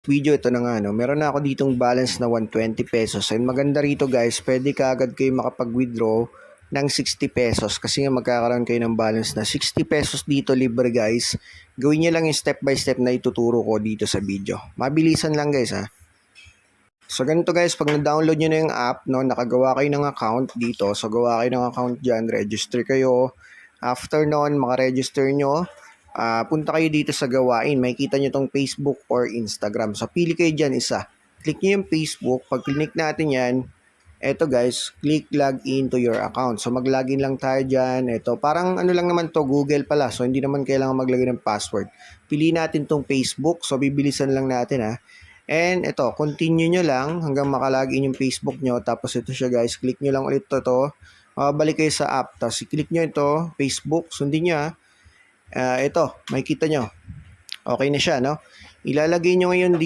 Video ito na nga, no? Meron na ako ditong balance na 120 pesos. And maganda rito guys, pwede ka agad kayo makapag-withdraw ng 60 pesos kasi nga magkakaroon kayo ng balance na 60 pesos dito libre guys. Gawin nyo lang yung step by step na ituturo ko dito sa video. Mabilisan lang guys ha. So ganito guys, pag na-download nyo na yung app, no, nakagawa kayo ng account dito. So gawa kayo ng account dyan, register kayo. After nun, makaregister nyo. Punta kayo dito sa gawain, makikita nyo tong Facebook or Instagram. So, pili kayo dyan isa. Click nyo yung Facebook. Pag click natin yan, eto guys, click login to your account. So, mag-login lang tayo dyan. Eto, parang ano lang naman to, Google pala. So, hindi naman kailangan maglagay ng password. Pili natin tong Facebook. So, bibilisan lang natin ha. And eto, continue nyo lang hanggang makalagin yung Facebook nyo. Tapos ito siya guys, click nyo lang ulit to. Balik kayo sa app. Tapos, i-click nyo ito, Facebook. Sundin nyo ha. Ito, makikita nyo. Okay na siya, no? Ilalagay nyo ngayon dito